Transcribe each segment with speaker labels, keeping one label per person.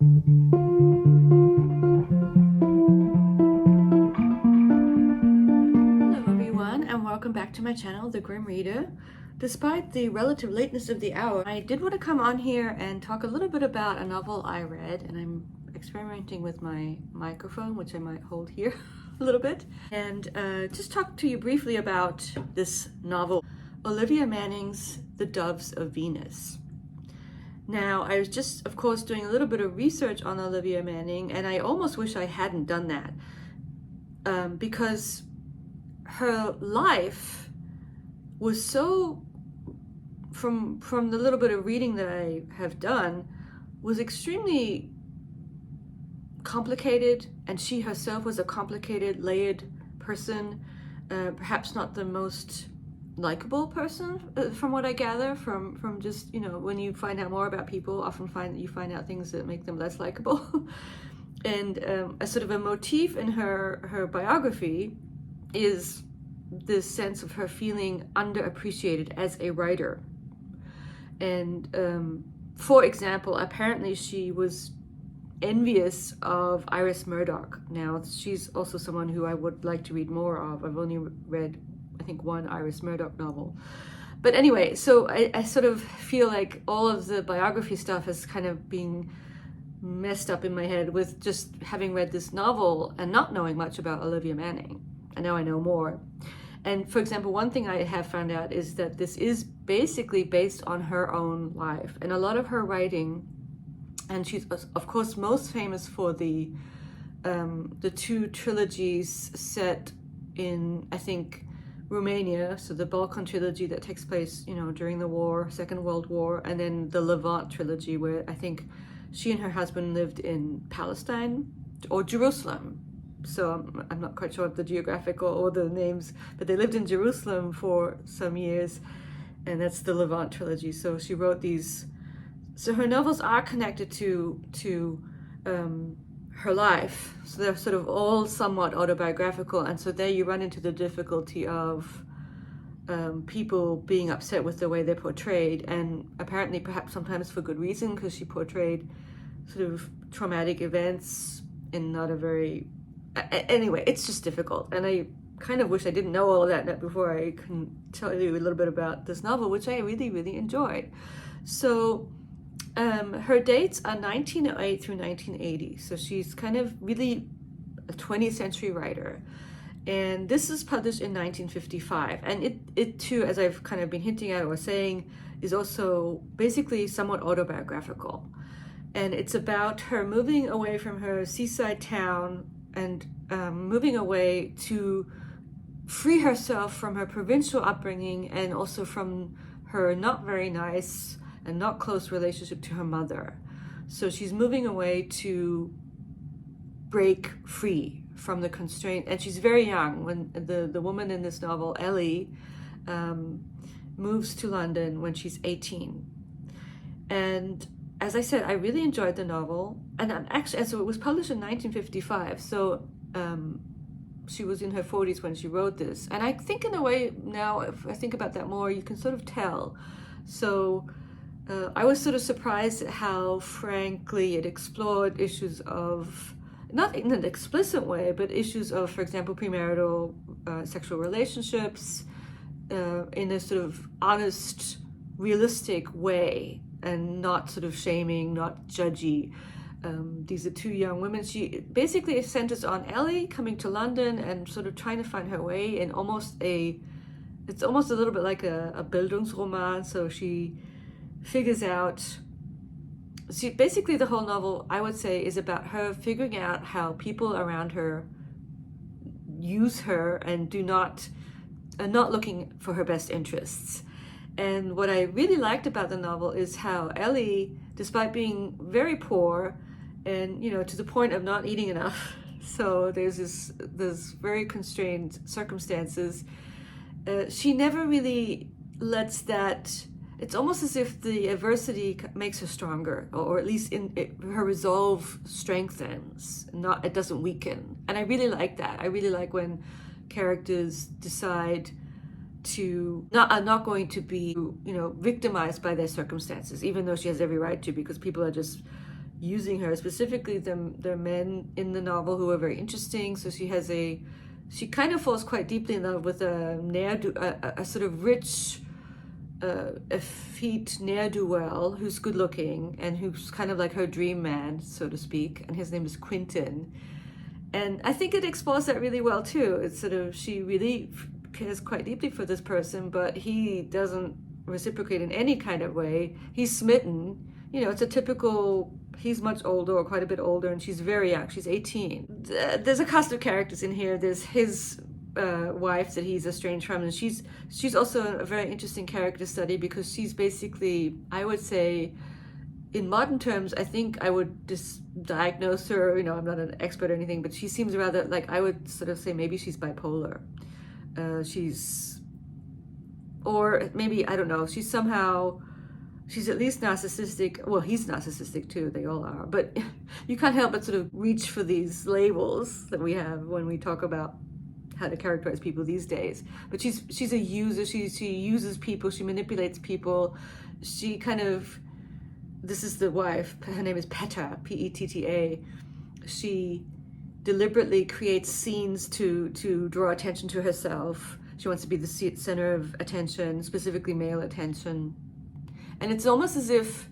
Speaker 1: Everyone, and welcome back to my channel, The Grimm Reader. Despite the relative lateness of the hour, I did want to come on here and talk a little bit about a novel I read, and I'm experimenting with my microphone, which I might hold here a little bit, and just talk to you briefly about this novel, Olivia Manning's The Doves of Venus. Now, I was just, of course, doing a little bit of research on Olivia Manning, and I almost wish I hadn't done that, because her life was so, from the little bit of reading that I have done, was extremely complicated, and she herself was a complicated, layered person, perhaps not the most likable person, from what I gather from just, when you find out more about people, often you find out things that make them less likable. And a sort of a motif in her biography is this sense of her feeling underappreciated as a writer. And for example, apparently she was envious of Iris Murdoch. Now, she's also someone who I would like to read more of. I've only read, I think, one Iris Murdoch novel. But anyway, so I sort of feel like all of the biography stuff is kind of being messed up in my head with just having read this novel and not knowing much about Olivia Manning. And now I know more. And for example, one thing I have found out is that this is basically based on her own life. And a lot of her writing, and she's of course most famous for the two trilogies set in, I think, Romania, so the Balkan trilogy that takes place, during the war, Second World War, and then the Levant trilogy, where I think she and her husband lived in Palestine or Jerusalem. So I'm not quite sure of the geographical or the names, but they lived in Jerusalem for some years, and that's the Levant trilogy. So she wrote these. So her novels are connected to her life. So they're sort of all somewhat autobiographical, and so there you run into the difficulty of people being upset with the way they're portrayed, and apparently perhaps sometimes for good reason, because she portrayed sort of traumatic events in not a very... Anyway, it's just difficult, and I kind of wish I didn't know all of that before I can tell you a little bit about this novel, which I really, really enjoyed. So her dates are 1908 through 1980, so she's kind of really a 20th century writer. And this is published in 1955, and it too, as I've kind of been hinting at or saying, is also basically somewhat autobiographical. And it's about her moving away from her seaside town and moving away to free herself from her provincial upbringing, and also from her not very nice and not close relationship to her mother. So she's moving away to break free from the constraint, and she's very young when the woman in this novel, Ellie, moves to London when she's 18. And as I said, I really enjoyed the novel, and actually, so it was published in 1955, so she was in her 40s when she wrote this. And I think in a way now, if I think about that more, you can sort of tell. So I was sort of surprised at how frankly it explored issues of, not in an explicit way, but issues of, for example, premarital sexual relationships in a sort of honest, realistic way, and not sort of shaming, not judgy. These are two young women. She basically centers on Ellie coming to London and sort of trying to find her way in it's almost a little bit like a Bildungsroman. So she figures out, basically the whole novel, I would say, is about her figuring out how people around her use her and not looking for her best interests. And what I really liked about the novel is how Ellie, despite being very poor and, to the point of not eating enough, so there's very constrained circumstances, she never really lets that... It's almost as if the adversity makes her stronger, or at least her resolve strengthens, it doesn't weaken. And I really like that. I really like when characters decide to are not going to be, victimized by their circumstances, even though she has every right to, because people are just using her, specifically the men in the novel who are very interesting. So she kind of falls quite deeply in love with a sort of rich, effete ne'er-do-well who's good looking and who's kind of like her dream man, so to speak, and his name is Quentin. And I think it explores that really well too. It's sort of, she really cares quite deeply for this person, but he doesn't reciprocate in any kind of way. He's smitten. It's a typical, he's much older, or quite a bit older, and she's very young. She's 18. There's a cast of characters in here. There's his wife that he's estranged from, and she's also a very interesting character study, because she's basically, I would say, in modern terms, I think I would diagnose her, I'm not an expert or anything, but she seems rather, like, I would sort of say maybe she's bipolar. Or maybe, I don't know, she's at least narcissistic. Well, he's narcissistic too, they all are, but you can't help but sort of reach for these labels that we have when we talk about how to characterize people these days. But she's a user. She uses people, she manipulates people. She kind of, this is the wife, her name is Petta, P-E-T-T-A. She deliberately creates scenes to draw attention to herself. She wants to be the center of attention, specifically male attention. And it's almost as if,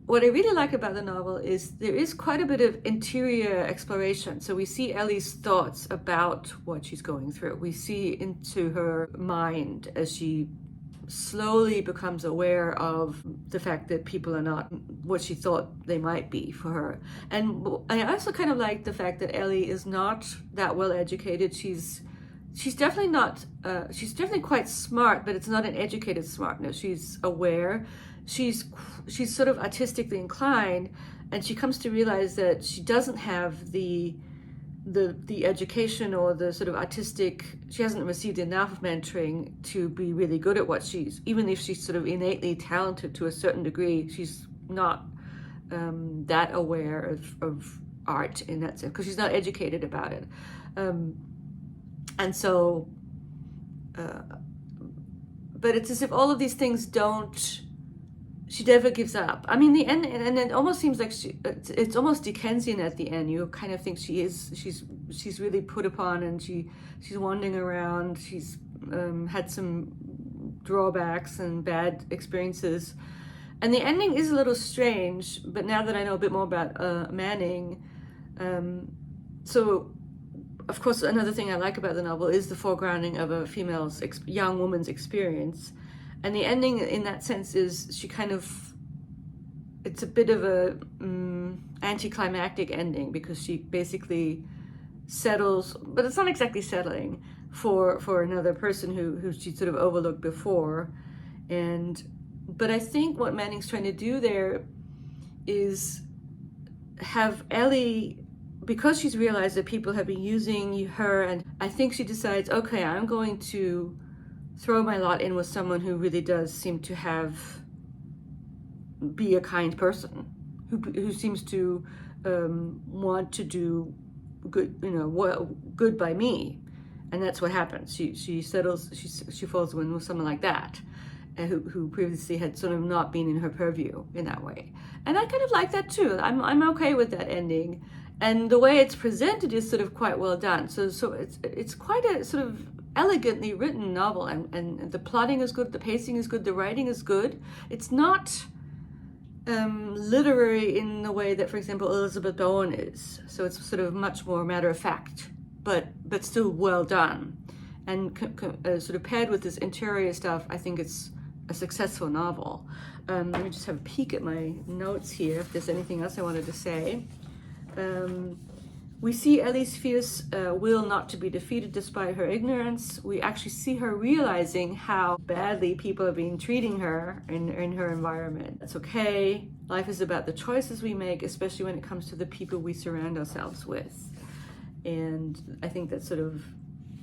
Speaker 1: what I really like about the novel is there is quite a bit of interior exploration. So we see Ellie's thoughts about what she's going through. We see into her mind as she slowly becomes aware of the fact that people are not what she thought they might be for her. And I also kind of like the fact that Ellie is not that well educated. She's definitely not, she's definitely quite smart, but it's not an educated smartness. She's aware. She's sort of artistically inclined, and she comes to realize that she doesn't have the education or the sort of artistic, she hasn't received enough mentoring to be really good at what even if she's sort of innately talented to a certain degree, she's not that aware of art in that sense, because she's not educated about it. And so, but it's as if all of these things she never gives up. I mean, the end, and it almost seems like it's almost Dickensian at the end. You kind of think she's really put upon, and she's wandering around. She's had some drawbacks and bad experiences. And the ending is a little strange, but now that I know a bit more about Manning, so of course another thing I like about the novel is the foregrounding of a young woman's experience. And the ending in that sense is it's a bit of a anticlimactic ending, because she basically settles, but it's not exactly settling, for another person who she sort of overlooked before. But I think what Manning's trying to do there is have Ellie, because she's realized that people have been using her, and I think she decides, okay, I'm going to throw my lot in with someone who really does seem to be a kind person, who seems to want to do good, good by me. And that's what happens. She settles, she falls in with someone like that, who previously had sort of not been in her purview in that way. And I kind of like that too. I'm okay with that ending. And the way it's presented is sort of quite well done. So it's quite a sort of elegantly written novel, and the plotting is good, the pacing is good, the writing is good. It's not literary in the way that, for example, Elizabeth Bowen is. So it's sort of much more matter of fact, but still well done. And sort of paired with this interior stuff, I think it's a successful novel. Let me just have a peek at my notes here, if there's anything else I wanted to say. We see Ellie's fierce will not to be defeated despite her ignorance. We actually see her realizing how badly people are being treating her in her environment. That's okay. Life is about the choices we make, especially when it comes to the people we surround ourselves with. And I think that's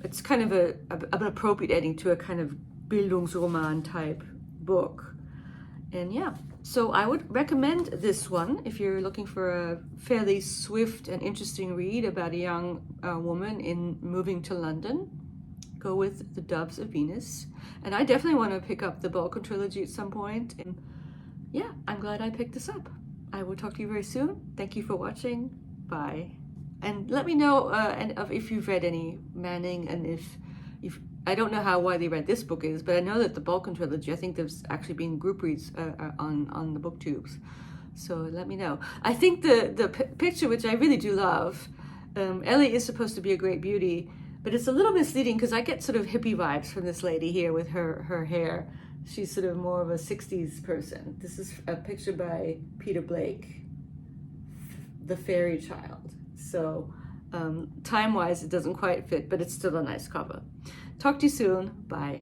Speaker 1: it's kind of an appropriate ending to a kind of Bildungsroman type book. And yeah, so I would recommend this one if you're looking for a fairly swift and interesting read about a young woman moving to London. Go with The Doves of Venus. And I definitely want to pick up the Balkan trilogy at some point. And yeah, I'm glad I picked this up. I will talk to you very soon. Thank you for watching. Bye. And let me know if you've read any Manning, and if I don't know how widely read this book is, but I know that the Balkan trilogy, I think there's actually been group reads on the booktubes. So let me know. I think the picture, which I really do love, Ellie is supposed to be a great beauty, but it's a little misleading because I get sort of hippie vibes from this lady here with her hair. She's sort of more of a 60s person. This is a picture by Peter Blake, The Fairy Child. So time-wise, it doesn't quite fit, but it's still a nice cover. Talk to you soon. Bye.